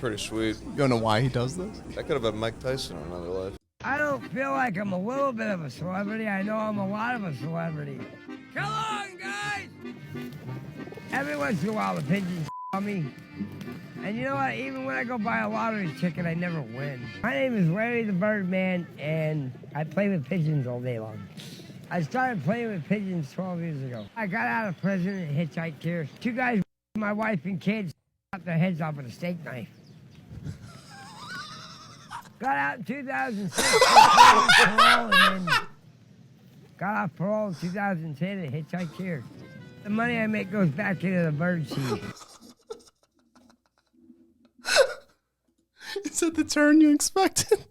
pretty sweet. You don't know why he does this? That could have been Mike Tyson in another life. I don't feel like I'm a little bit of a celebrity. I know I'm a lot of a celebrity. Come on, guys! Every once in a while, the pigeons on me. And you know what? Even when I go buy a lottery ticket, I never win. My name is Larry the Birdman, and I play with pigeons all day long. I started playing with pigeons 12 years ago. I got out of prison and hitchhiked here. 2 guys, my wife and kids, cut their heads off with a steak knife. Got out in 2006, parole, and then got off parole in 2010 and hitchhiked here. The money I make goes back into the bird seed. Is that the turn you expected?